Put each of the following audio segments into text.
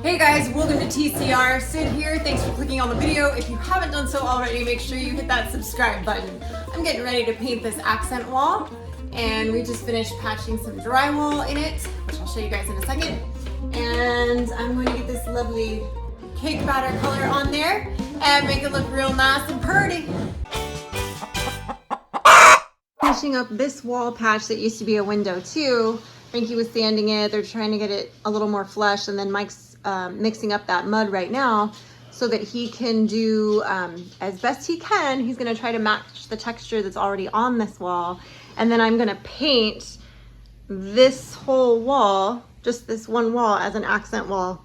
Hey guys, welcome to TCR. Sid here. Thanks for clicking on the video. If you haven't done so already, make sure you hit that subscribe button. I'm getting ready to paint this accent wall, and we just finished patching some drywall in it, which I'll show you guys in a second. And I'm going to get this lovely cake batter color on there and make it look real nice and pretty. Finishing up this wall patch that used to be a window too. Frankie was sanding it. They're trying to get it a little more flush, and then Mike's mixing up that mud right now so that he can do as best he can. He's going to try to match the texture that's already on this wall, and then I'm going to paint this whole wall, just this one wall, as an accent wall,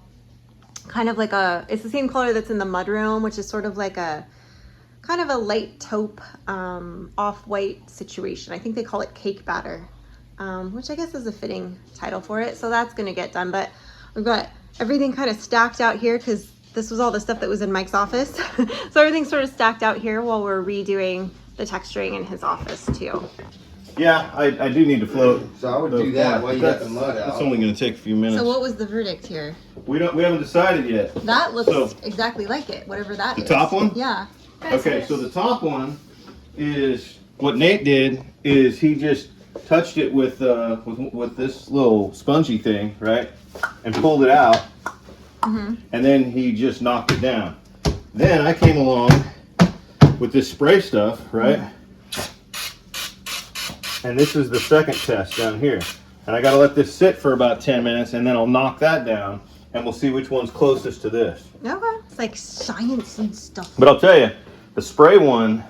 kind of like it's the same color that's in the mudroom, which is sort of like a kind of a light taupe off-white situation. I think they call it cake batter, which I guess is a fitting title for it. So that's going to get done, but we've got everything kind of stacked out here because this was all the stuff that was in Mike's office. So everything's sort of stacked out here while we're redoing the texturing in his office too. Yeah, I do need to float. So I would do that while you got the mud out. That's only going to take a few minutes. So what was the verdict here? We haven't decided yet. That looks exactly like it, whatever that is. The top one? Yeah. Okay, so the top one is what Nate did is he just touched it with this little spongy thing, right? And pulled it out. Mm-hmm. And then he just knocked it down. Then I came along with this spray stuff, right? Mm-hmm. And this is the second test down here. And I got to let this sit for about 10 minutes, and then I'll knock that down, and we'll see which one's closest to this. Okay. It's like science and stuff. But I'll tell you, the spray one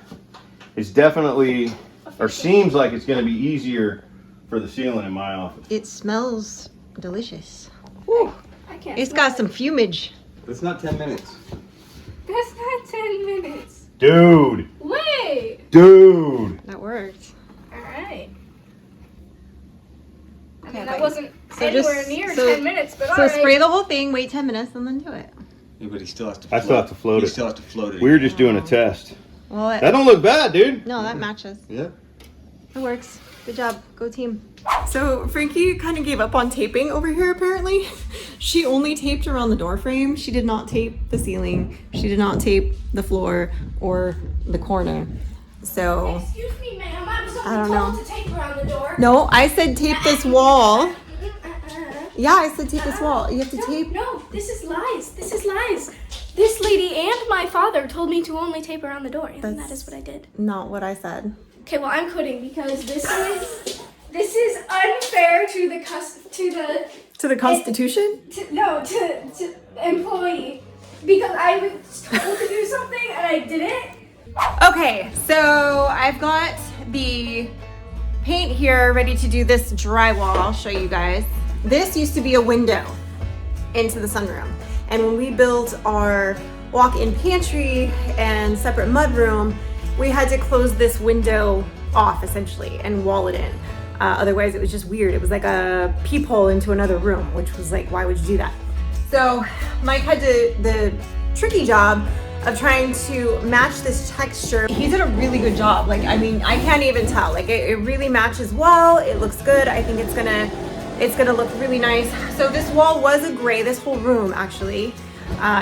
is definitely, or seems like it's going to be easier for the ceiling in my office. It smells delicious. Woo. I can't. It's got some fumage. That's not 10 minutes. That's not 10 minutes. Dude! Wait! Dude! That worked. Alright. I Okay, mean, that wasn't so anywhere just- near so- 10 minutes, but So alright. spray the whole thing, wait 10 minutes, and then do it. Yeah, but he still has to I still have to float He it. still has to float it. We were just doing a test. Well, That don't look bad, dude. no, that matches. Yeah. It works. Good job. Go team. So Frankie kind of gave up on taping over here apparently. She only taped around the door frame. She did not tape the ceiling. She did not tape the floor or the corner. So Excuse me, ma'am. I was I only don't told know. to tape around the door. no, I said tape this wall. Yeah, I said tape this wall. You have to tape. No, this is lies. This is lies. This lady and my father told me to only tape around the door, and that That's- is what I did. Not what I said. Okay, well, I'm quitting because this is unfair to the To the Constitution? to employee, because I was told to do something and I didn't. Okay, so I've got the paint here ready to do this drywall. I'll show you guys. This used to be a window into the sunroom. And when we built our walk-in pantry and separate mudroom, we had to close this window off essentially and wall it in. Otherwise it was just weird. It was like a peephole into another room, which was like, why would you do that? So Mike had the tricky job of trying to match this texture. He did a really good job. Like, I mean, I can't even tell. Like it really matches well. It looks good. I think it's gonna look really nice. So this wall was a gray. This whole room actually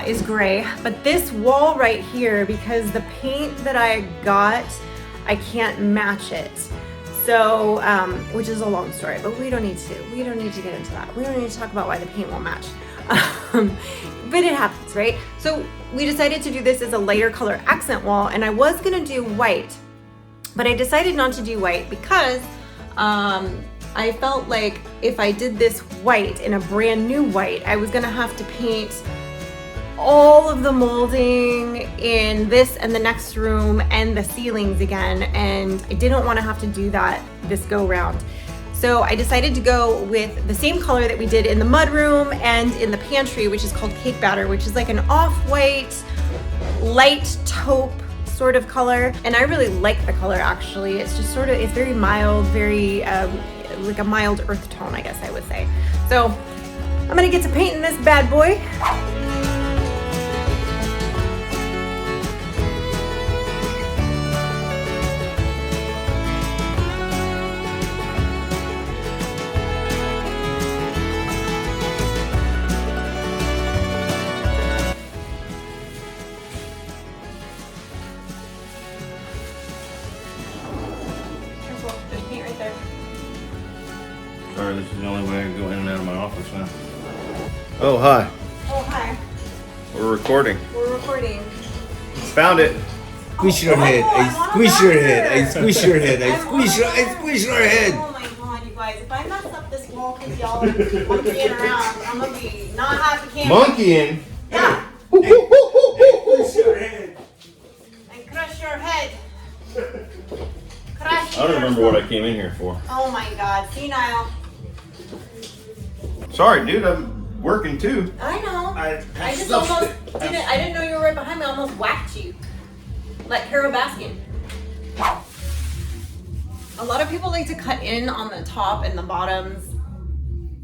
is gray, but this wall right here, because the paint that I got, I can't match it. So, which is a long story, but we don't need to get into that. We don't need to talk about why the paint won't match. But it happens, right? So we decided to do this as a lighter color accent wall, and I was gonna do white, but I decided not to do white because I felt like if I did this white in a brand new white, I was gonna have to paint all of the molding in this and the next room and the ceilings again, and I didn't want to have to do that this go round. So I decided to go with the same color that we did in the mudroom and in the pantry, which is called cake batter, which is like an off-white, light taupe sort of color. And I really like the color actually. It's just sort of, it's very mild, very like a mild earth tone, I guess I would say. So I'm gonna get to painting this bad boy. Oh, hi. Oh, hi. We're recording. We're recording. Found it. Squish your head. I squish your head. I squish your head. I squish your head. Oh my god, you guys. If I mess up this wall because y'all are monkeying around, I'm going to be not half a camera. Monkeying? Yeah. Squish your head. And crush your head. Crush I don't remember what I came in here for. Oh my god. Senile. Sorry, dude. I'm working too. I know. I just almost didn't. I didn't know you were right behind me. I almost whacked you, like Carol Baskin. A lot of people like to cut in on the top and the bottoms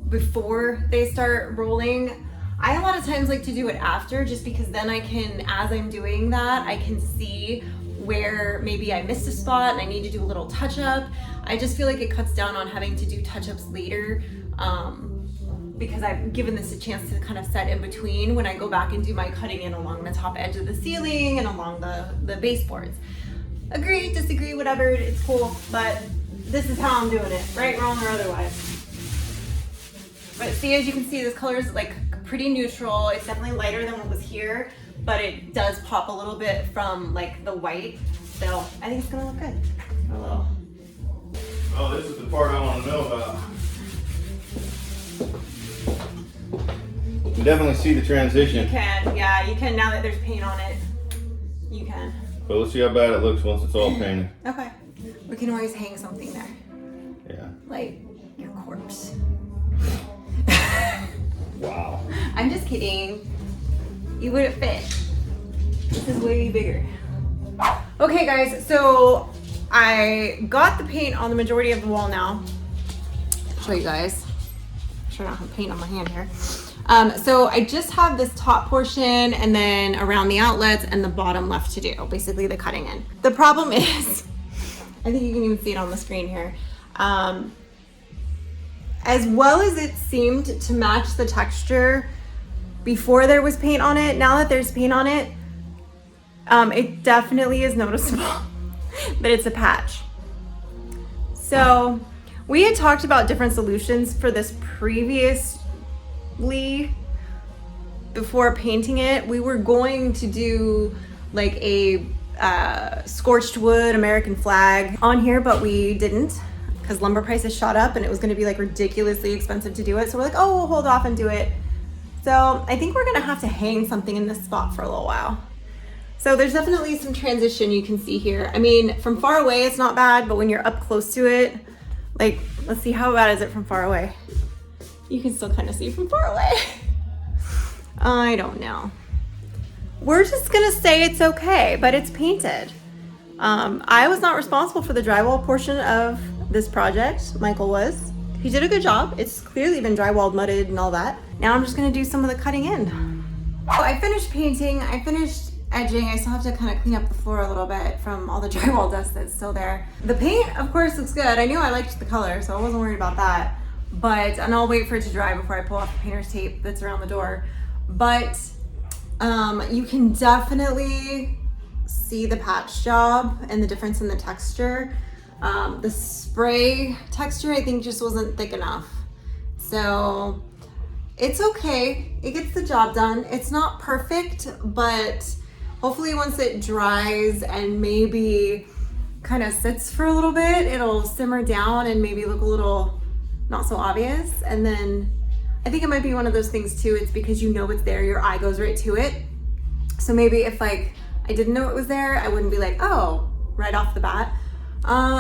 before they start rolling. I a lot of times like to do it after, just because then I can, as I'm doing that, I can see where maybe I missed a spot and I need to do a little touch up. I just feel like it cuts down on having to do touch ups later. Because I've given this a chance to kind of set in between when I go back and do my cutting in along the top edge of the ceiling and along the baseboards. Agree, disagree, whatever, it's cool, but this is how I'm doing it, right, wrong, or otherwise. But see, as you can see, this color is like pretty neutral. It's definitely lighter than what was here, but it does pop a little bit from like the white. So I think it's gonna look good. A little. Oh, this is the part I want to know about. You definitely see the transition. You can, yeah, you can now that there's paint on it. You can. But let's see how bad it looks once it's all painted. Okay. We can always hang something there. Yeah. Like your corpse. Wow. I'm just kidding. You wouldn't fit. This is way bigger. Okay guys, so I got the paint on the majority of the wall now. I'll show you guys. I'm sure I don't have paint on my hand here. So I just have this top portion and then around the outlets and the bottom left to do, basically the cutting in. The problem is, I think you can even see it on the screen here. As well as it seemed to match the texture before there was paint on it, now that there's paint on it, it definitely is noticeable that it's a patch. So we had talked about different solutions for this previously before painting it. We were going to do like a scorched wood American flag on here, but we didn't because lumber prices shot up and it was going to be like ridiculously expensive to do it. So we're like, oh, we'll hold off and do it. So I think we're going to have to hang something in this spot for a little while. So there's definitely some transition you can see here. I mean, from far away, it's not bad, but when you're up close to it, like, let's see, how bad is it from far away? You can still kind of see from far away. I don't know. We're just gonna say it's okay, but it's painted. I was not responsible for the drywall portion of this project. Michael was. He did a good job. It's clearly been drywalled, mudded, and all that. Now I'm just gonna do some of the cutting in. So I finished painting, I finished edging. I still have to kind of clean up the floor a little bit from all the drywall dust that's still there. The paint, of course, looks good. I knew I liked the color, so I wasn't worried about that. And I'll wait for it to dry before I pull off the painter's tape that's around the door. But you can definitely see the patch job and the difference in the texture. The spray texture, I think, just wasn't thick enough. So it's okay. It gets the job done. It's not perfect, but hopefully once it dries and maybe kind of sits for a little bit, it'll simmer down and maybe look a little not so obvious. And then I think it might be one of those things too. It's because you know it's there, your eye goes right to it. So maybe if like I didn't know it was there, I wouldn't be like, oh, right off the bat.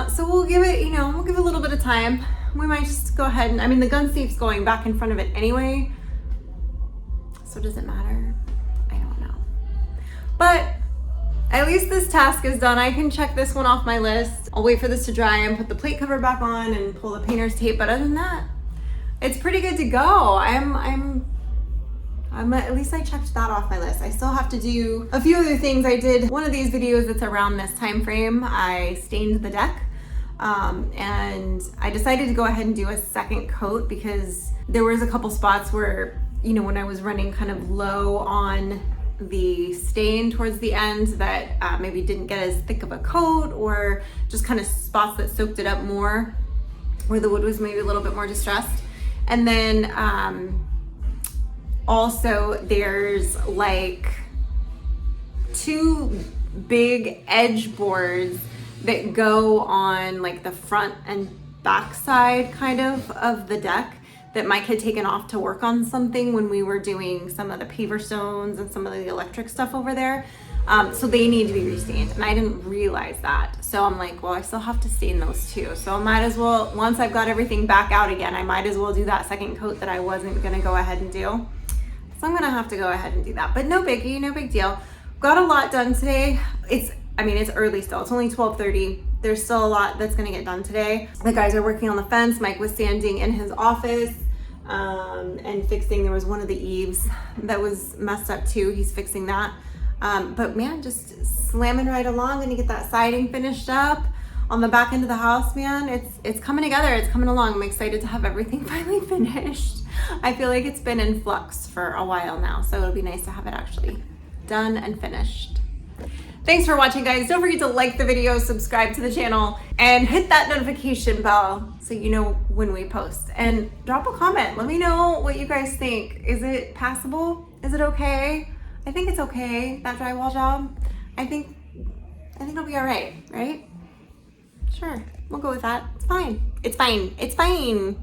So we'll give it, we'll give it a little bit of time. We might just go ahead and, I mean, the gun safe's going back in front of it anyway. So does it matter? I don't know. But at least this task is done. I can check this one off my list. I'll wait for this to dry and put the plate cover back on and pull the painter's tape. But other than that, it's pretty good to go. I'm at least I checked that off my list. I still have to do a few other things. I did one of these videos that's around this time frame. I stained the deck. And I decided to go ahead and do a second coat because there was a couple spots where, when I was running kind of low on the stain towards the end that maybe didn't get as thick of a coat, or just kind of spots that soaked it up more where the wood was maybe a little bit more distressed. And then Also, there's like 2 big edge boards that go on like the front and back side kind of the deck that Mike had taken off to work on something when we were doing some of the paver stones and some of the electric stuff over there. So they need to be restained, and I didn't realize that. So I'm like, well, I still have to stain those too. So I might as well, once I've got everything back out again, I might as well do that second coat that I wasn't gonna go ahead and do. So I'm gonna have to go ahead and do that, but no biggie, no big deal. Got a lot done today. It's early still. It's only 12:30. There's still a lot that's gonna get done today. The guys are working on the fence. Mike was sanding in his office and fixing. There was one of the eaves that was messed up too. He's fixing that. But man, just slamming right along. Gonna get that siding finished up on the back end of the house, man. It's coming together. It's coming along. I'm excited to have everything finally finished. I feel like it's been in flux for a while now, so it'll be nice to have it actually done and finished. Thanks for watching, guys. Don't forget to like the video, subscribe to the channel, and hit that notification bell so you know when we post. And drop a comment. Let me know what you guys think. Is it passable? Is it okay? I think it's okay, that drywall job. I think it'll be all right? Sure, we'll go with that. It's fine. It's fine. It's fine.